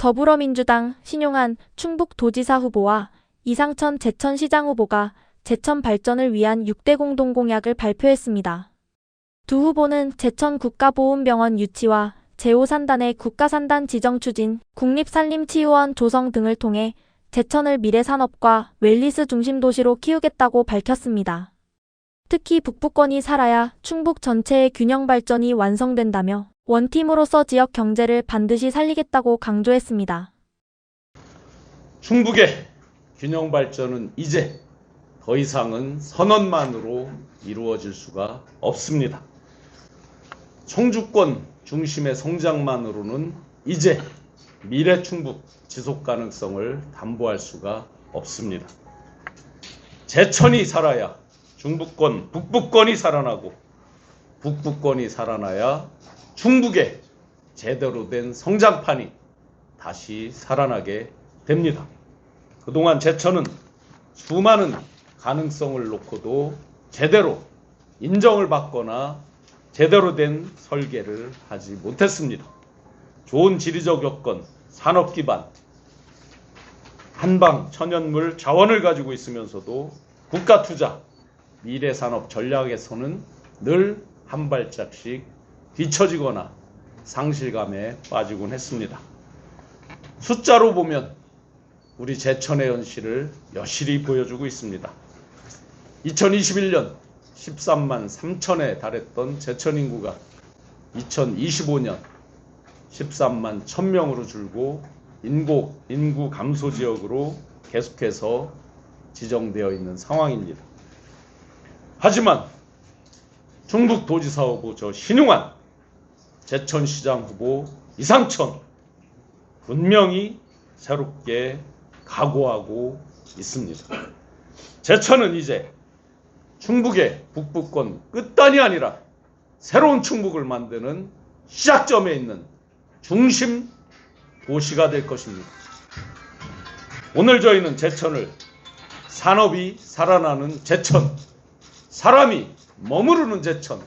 더불어민주당 신용한 충북도지사 후보와 이상천 제천시장 후보가 제천 발전을 위한 6대 공동공약을 발표했습니다. 두 후보는 제천 국가보훈병원 유치와 제5산단의 국가산단 지정 추진, 국립산림치유원 조성 등을 통해 제천을 미래산업과 웰니스 중심 도시로 키우겠다고 밝혔습니다. 특히 북부권이 살아야 충북 전체의 균형 발전이 완성된다며 원팀으로서 지역 경제를 반드시 살리겠다고 강조했습니다. 충북의 균형 발전은 이제 더 이상은 선언만으로 이루어질 수가 없습니다. 청주권 중심의 성장만으로는 이제 미래 충북 지속 가능성을 담보할 수가 없습니다. 제천이 살아야 중부권, 북부권이 살아나고 북부권이 살아나야 충북의 제대로 된 성장판이 다시 살아나게 됩니다. 그동안 제천은 수많은 가능성을 놓고도 제대로 인정을 받거나 제대로 된 설계를 하지 못했습니다. 좋은 지리적 여건, 산업 기반, 한방 천연물 자원을 가지고 있으면서도 국가 투자, 미래 산업 전략에서는 늘 한 발짝씩 뒤처지거나 상실감에 빠지곤 했습니다. 숫자로 보면 우리 제천의 현실을 여실히 보여주고 있습니다. 2021년 13만 3천에 달했던 제천 인구가 2025년 13만 1000명으로 줄고 인구 감소 지역으로 계속해서 지정되어 있는 상황입니다. 하지만 충북도지사 후보 신용한, 제천시장 후보 이상천 분명히 새롭게 각오하고 있습니다. 제천은 이제 충북의 북부권 끝단이 아니라 새로운 충북을 만드는 시작점에 있는 중심 도시가 될 것입니다. 오늘 저희는 제천을 산업이 살아나는 제천, 사람이 머무르는 제천,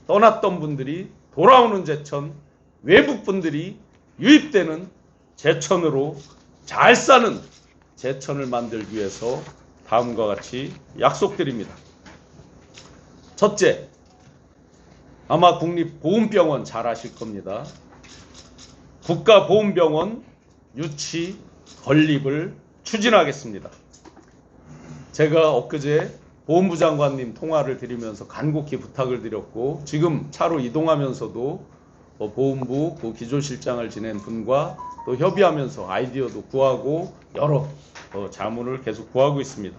떠났던 분들이 돌아오는 제천, 외국 분들이 유입되는 제천으로 잘 사는 제천을 만들기 위해서 다음과 같이 약속드립니다. 첫째, 아마 국립보훈병원 잘 아실 겁니다. 국가보훈병원 유치 건립을 추진하겠습니다. 제가 엊그제 보훈부 장관님 통화를 드리면서 간곡히 부탁을 드렸고, 지금 차로 이동하면서도 보훈부 기조실장을 지낸 분과 또 협의하면서 아이디어도 구하고 여러 자문을 계속 구하고 있습니다.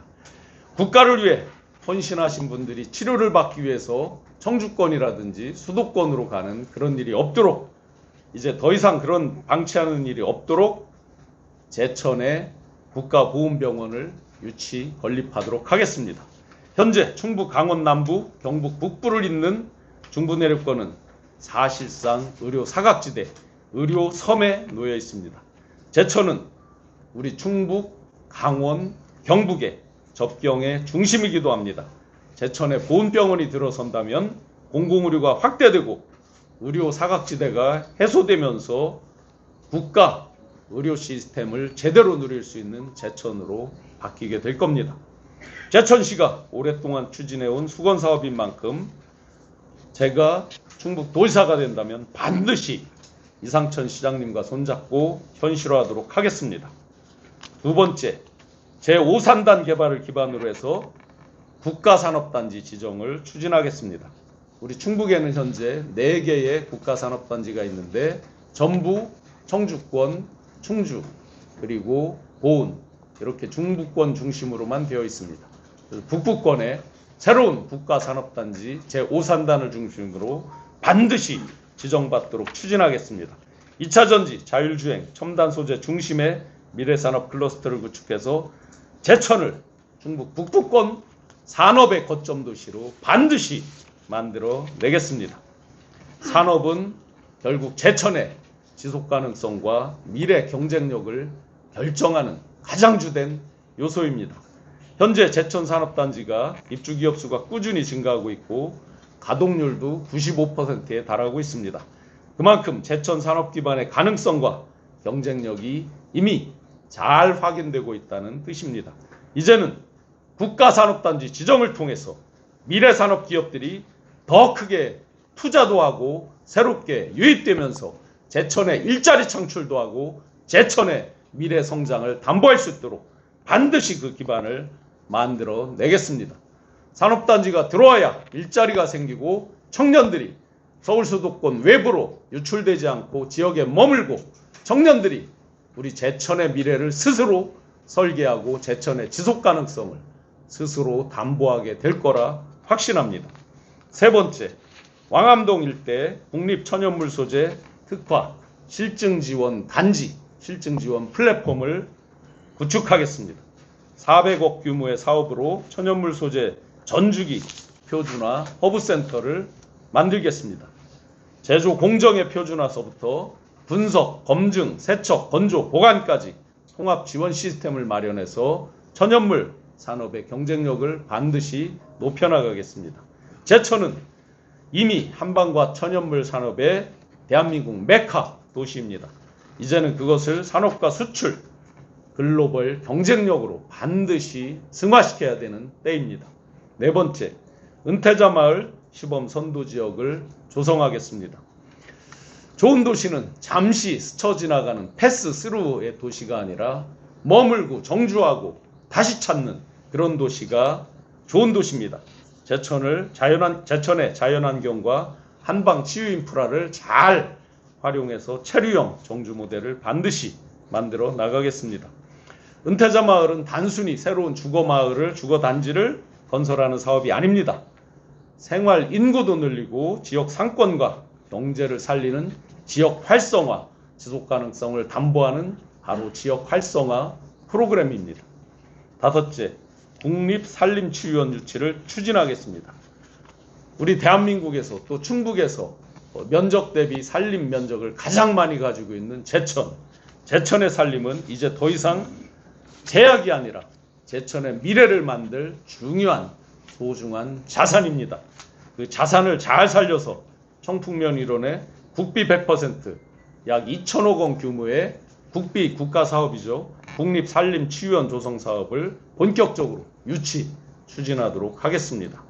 국가를 위해 헌신하신 분들이 치료를 받기 위해서 청주권이라든지 수도권으로 가는 그런 일이 없도록, 이제 더 이상 그런 방치하는 일이 없도록 제천에 국가보훈병원을 유치 건립하도록 하겠습니다. 현재 충북 강원 남부, 경북 북부를 잇는 중부내륙권은 사실상 의료 사각지대, 의료 섬에 놓여 있습니다. 제천은 우리 충북, 강원, 경북의 접경의 중심이기도 합니다. 제천에 보훈병원이 들어선다면 공공의료가 확대되고 의료 사각지대가 해소되면서 국가 의료 시스템을 제대로 누릴 수 있는 제천으로 바뀌게 될 겁니다. 제천시가 오랫동안 추진해온 수건사업인 만큼 제가 충북도지사가 된다면 반드시 이상천 시장님과 손잡고 현실화하도록 하겠습니다. 두 번째, 제5산단 개발을 기반으로 해서 국가산업단지 지정을 추진하겠습니다. 우리 충북에는 현재 4개의 국가산업단지가 있는데 전부 청주권, 충주, 그리고 보훈, 이렇게 중부권 중심으로만 되어 있습니다. 그래서 북부권에 새로운 국가산업단지 제5산단을 중심으로 반드시 지정받도록 추진하겠습니다. 2차 전지, 자율주행, 첨단 소재 중심의 미래산업 클러스터를 구축해서 제천을 충북 북부권 산업의 거점 도시로 반드시 만들어 내겠습니다. 산업은 결국 제천의 지속 가능성과 미래 경쟁력을 결정하는 가장 주된 요소입니다. 현재 제천 산업단지가 입주 기업 수가 꾸준히 증가하고 있고 가동률도 95%에 달하고 있습니다. 그만큼 제천 산업 기반의 가능성과 경쟁력이 이미 잘 확인되고 있다는 뜻입니다. 이제는 국가산업단지 지정을 통해서 미래산업 기업들이 더 크게 투자도 하고 새롭게 유입되면서 제천의 일자리 창출도 하고 제천의 미래 성장을 담보할 수 있도록 반드시 그 기반을 만들어 내겠습니다. 산업단지가 들어와야 일자리가 생기고 청년들이 서울 수도권 외부로 유출되지 않고 지역에 머물고 청년들이 우리 제천의 미래를 스스로 설계하고 제천의 지속 가능성을 스스로 담보하게 될 거라 확신합니다. 세 번째, 왕암동 일대 국립천연물 소재 특화 실증지원 단지, 실증지원 플랫폼을 구축하겠습니다. 400억 규모의 사업으로 천연물 소재 전주기 표준화 허브센터를 만들겠습니다. 제조 공정의 표준화서부터 분석, 검증, 세척, 건조, 보관까지 통합 지원 시스템을 마련해서 천연물 산업의 경쟁력을 반드시 높여나가겠습니다. 제천은 이미 한방과 천연물 산업의 대한민국 메카 도시입니다. 이제는 그것을 산업과 수출, 글로벌 경쟁력으로 반드시 승화시켜야 되는 때입니다. 네 번째, 은퇴자 마을 시범 선도 지역을 조성하겠습니다. 좋은 도시는 잠시 스쳐 지나가는 패스스루의 도시가 아니라 머물고 정주하고 다시 찾는 그런 도시가 좋은 도시입니다. 제천의 자연환경과 한방 치유 인프라를 잘 활용해서 체류형 정주 모델을 반드시 만들어 나가겠습니다. 은퇴자 마을은 단순히 새로운 주거마을을 주거단지를 건설하는 사업이 아닙니다. 생활 인구도 늘리고 지역 상권과 경제를 살리는 지역 활성화, 지속 가능성을 담보하는 바로 지역 활성화 프로그램입니다. 다섯째, 국립산림치유원 유치를 추진하겠습니다. 우리 대한민국에서 또 충북에서 면적 대비 산림 면적을 가장 많이 가지고 있는 제천의 산림은 이제 더 이상 제약이 아니라 제천의 미래를 만들 중요한 소중한 자산입니다. 그 자산을 잘 살려서 청풍면 일원의 국비 100%, 약 2천억 원 규모의 국비 국가사업이죠. 국립산림치유원 조성 사업을 본격적으로 추진하도록 하겠습니다.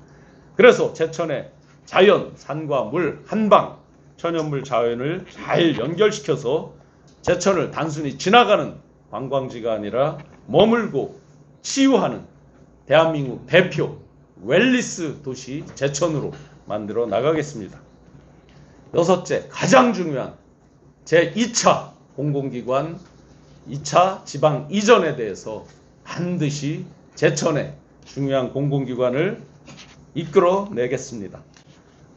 그래서 제천의 자연, 산과 물, 한방, 천연물 자연을 잘 연결시켜서 제천을 단순히 지나가는 관광지가 아니라 머물고 치유하는 대한민국 대표 웰니스 도시 제천으로 만들어 나가겠습니다. 여섯째, 가장 중요한 제2차 공공기관 2차 지방 이전에 대해서 반드시 제천의 중요한 공공기관을 이끌어내겠습니다.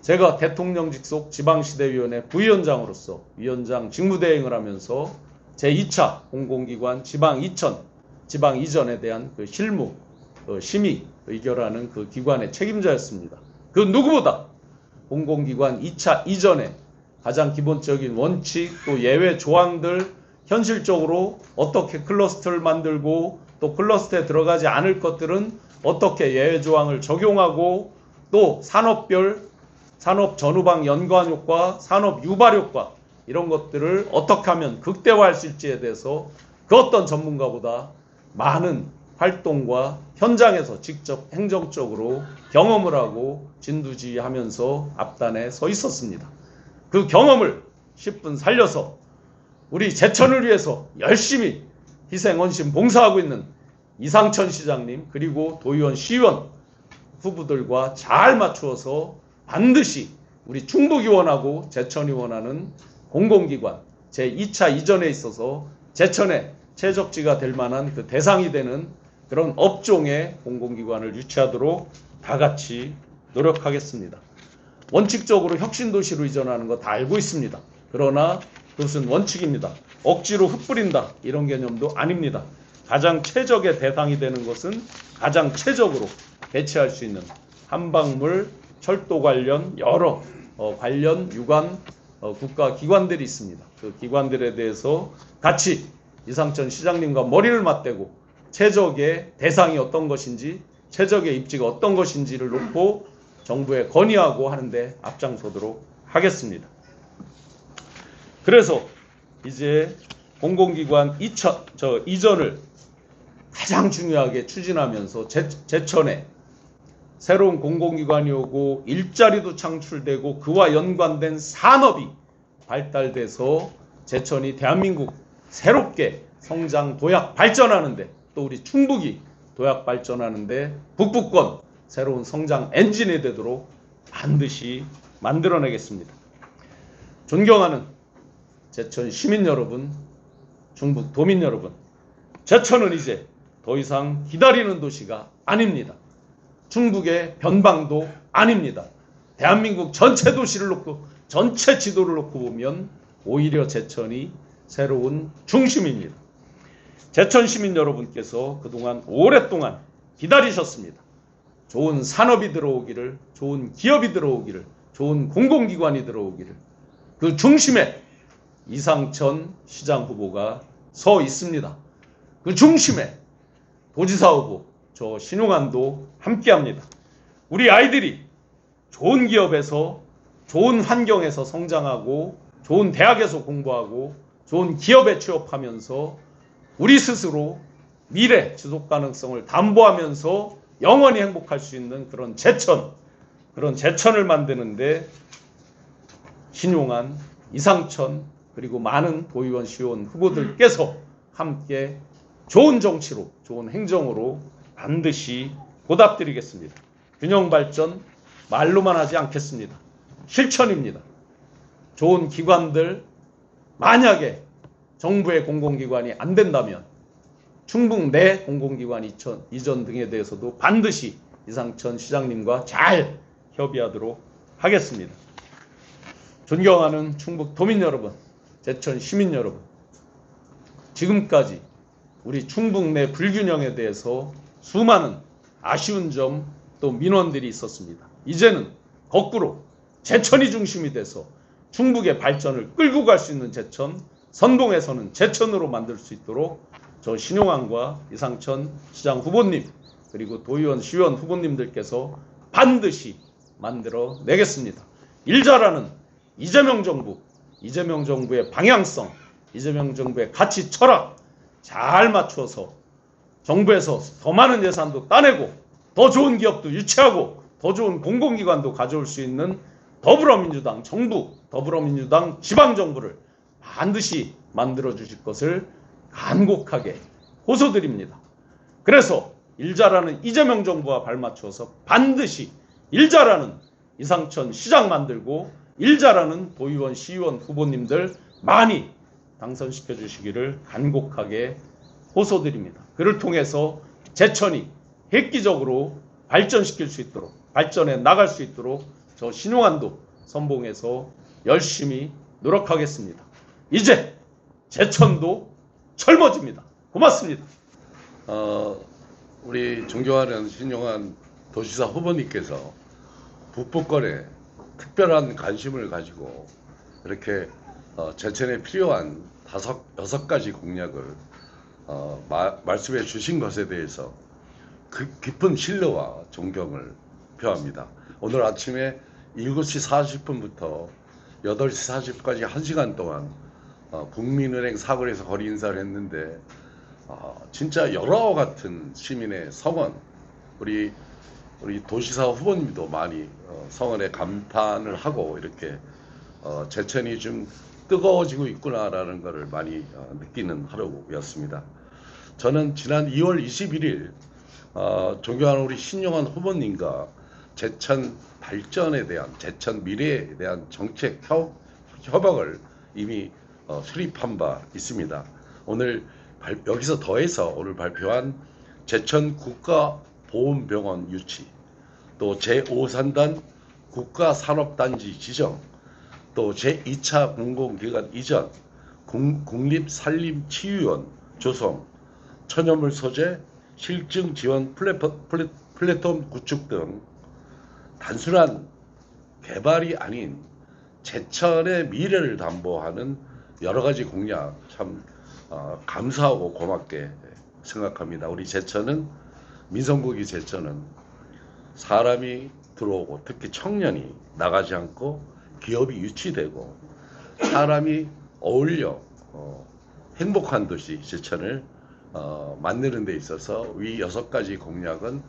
제가 대통령 직속 지방시대위원회 부위원장으로서 위원장 직무대행을 하면서 제2차 공공기관 지방 이전에 대한 그 실무, 심의, 의결하는 그 기관의 책임자였습니다. 그 누구보다 공공기관 2차 이전에 가장 기본적인 원칙 또 예외 조항들 현실적으로 어떻게 클러스터를 만들고 또 클러스터에 들어가지 않을 것들은 어떻게 예외 조항을 적용하고 또 산업별 산업 전후방 연관 효과, 산업 유발 효과 이런 것들을 어떻게 하면 극대화할 수 있지에 대해서 그 어떤 전문가보다 많은 활동과 현장에서 직접 행정적으로 경험을 하고 진두지휘하면서 앞단에 서 있었습니다. 그 경험을 10분 살려서 우리 제천을 위해서 열심히 희생헌신 봉사하고 있는 이상천 시장님 그리고 도의원 시의원 후보들과 잘 맞추어서 반드시 우리 충북이 원하고 제천이 원하는 공공기관 제2차 이전에 있어서 제천의 최적지가 될 만한 그 대상이 되는 그런 업종의 공공기관을 유치하도록 다 같이 노력하겠습니다. 원칙적으로 혁신도시로 이전하는 거 다 알고 있습니다. 그러나 그것은 원칙입니다. 억지로 흩뿌린다 이런 개념도 아닙니다. 가장 최적의 대상이 되는 것은 가장 최적으로 대체할 수 있는 한방물, 철도 관련 여러 관련 유관 국가 기관들이 있습니다. 그 기관들에 대해서 같이 이상천 시장님과 머리를 맞대고 최적의 대상이 어떤 것인지 최적의 입지가 어떤 것인지를 놓고 정부에 건의하고 하는데 앞장서도록 하겠습니다. 그래서 이제 공공기관 이전을 가장 중요하게 추진하면서 제천에 새로운 공공기관이 오고 일자리도 창출되고 그와 연관된 산업이 발달돼서 제천이 대한민국 새롭게 성장 도약 발전하는데, 또 우리 충북이 도약 발전하는데 북부권 새로운 성장 엔진이 되도록 반드시 만들어내겠습니다. 존경하는 제천 시민 여러분, 충북 도민 여러분, 제천은 이제 더 이상 기다리는 도시가 아닙니다. 충북의 변방도 아닙니다. 대한민국 전체 도시를 놓고, 전체 지도를 놓고 보면 오히려 제천이 새로운 중심입니다. 제천 시민 여러분께서 그동안 오랫동안 기다리셨습니다. 좋은 산업이 들어오기를, 좋은 기업이 들어오기를, 좋은 공공기관이 들어오기를, 그 중심에 이상천 시장 후보가 서 있습니다. 그 중심에 도지사 후보 저 신용환도 함께합니다. 우리 아이들이 좋은 기업에서, 좋은 환경에서 성장하고, 좋은 대학에서 공부하고, 좋은 기업에 취업하면서 우리 스스로 미래 지속 가능성을 담보하면서 영원히 행복할 수 있는 그런 제천을 만드는데 신용환, 이상천, 그리고 많은 도의원, 시의원 후보들께서 함께 좋은 정치로, 좋은 행정으로 반드시 보답드리겠습니다. 균형 발전 말로만 하지 않겠습니다. 실천입니다. 좋은 기관들, 만약에 정부의 공공기관이 안 된다면 충북 내 공공기관 이전 등에 대해서도 반드시 이상천 시장님과 잘 협의하도록 하겠습니다. 존경하는 충북 도민 여러분, 제천 시민 여러분, 지금까지 우리 충북 내 불균형에 대해서 수많은 아쉬운 점, 또 민원들이 있었습니다. 이제는 거꾸로 제천이 중심이 돼서 충북의 발전을 끌고 갈 수 있는 제천, 선봉에서는 제천으로 만들 수 있도록 저 신용환과 이상천 시장 후보님, 그리고 도의원, 시의원 후보님들께서 반드시 만들어 내겠습니다. 일 잘하는 이재명 정부의 방향성, 이재명 정부의 가치 철학 잘 맞추어서 정부에서 더 많은 예산도 따내고, 더 좋은 기업도 유치하고, 더 좋은 공공기관도 가져올 수 있는 더불어민주당 정부, 더불어민주당 지방정부를 반드시 만들어 주실 것을 간곡하게 호소드립니다. 그래서 일 잘하는 이재명 정부와 발맞춰서 반드시 일 잘하는 이상천 시장 만들고, 일 잘하는 도의원, 시의원 후보님들 많이 당선시켜 주시기를 간곡하게 호소드립니다. 그를 통해서 제천이 획기적으로 발전시킬 수 있도록, 발전해 나갈 수 있도록 저 신용환도 선봉에서 열심히 노력하겠습니다. 이제 제천도 젊어집니다. 고맙습니다. 우리 존경하는 신용환 도지사 후보님께서 북부권에 특별한 관심을 가지고 이렇게 제천에 필요한 6가지 공약을 말씀해 주신 것에 대해서 깊은 신뢰와 존경을 표합니다. 오늘 아침에 7시 40분부터 8시 40분까지 1시간 동안 국민은행 사거리에서 거리 인사를 했는데 진짜 열화와 같은 시민의 성원, 우리 도지사 후보님도 많이 성원에 감탄을 하고 이렇게 제천이 좀 뜨거워지고 있구나라는 것을 많이 느끼는 하루였습니다. 저는 지난 2월 21일 존경하는 우리 신용환 후보님과 제천 발전에 대한, 제천 미래에 대한 정책 협약을 이미 수립한 바 있습니다. 오늘 여기서 더해서 오늘 발표한 제천 국가보훈병원 유치, 또 제5산단 국가산업단지 지정, 또 제2차 공공기관 이전, 국립산림치유원 조성, 천연물 소재 실증 지원 플랫폼 구축 등 단순한 개발이 아닌 제천의 미래를 담보하는 여러 가지 공약 참 감사하고 고맙게 생각합니다. 우리 제천은, 민선국이 제천은 사람이 들어오고 특히 청년이 나가지 않고 기업이 유치되고 사람이 어울려 행복한 도시 제천을 만드는 데 있어서 이 6가지 공약은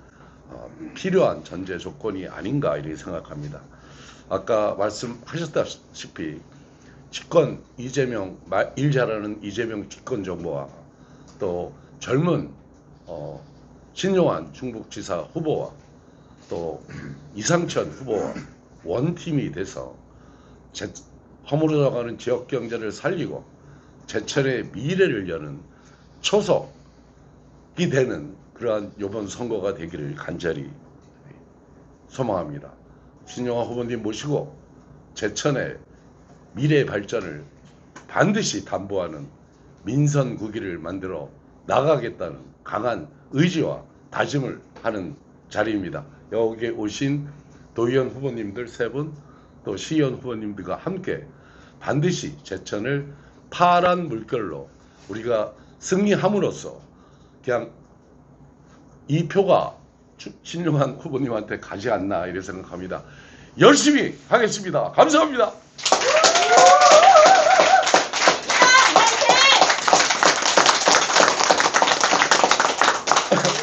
필요한 전제 조건이 아닌가 이렇게 생각합니다. 아까 말씀하셨다시피 집권 이재명 일 잘하는 이재명 집권 정부와 또 젊은 신용환 충북지사 후보와 또 이상천 후보와 원팀이 돼서 허물어져가는 지역 경제를 살리고 제천의 미래를 여는 초석이 되는 그러한 이번 선거가 되기를 간절히 소망합니다. 신용환 후보님 모시고 제천의 미래 발전을 반드시 담보하는 민선 국위를 만들어 나가겠다는 강한 의지와 다짐을 하는 자리입니다. 여기에 오신 도의원 후보님들 3분, 또 시의원 후보님들과 함께 반드시 제천을 파란 물결로 우리가 승리함으로써 그냥 이 표가 신용환 후보님한테 가지 않나 이렇게 생각합니다. 열심히 하겠습니다. 감사합니다.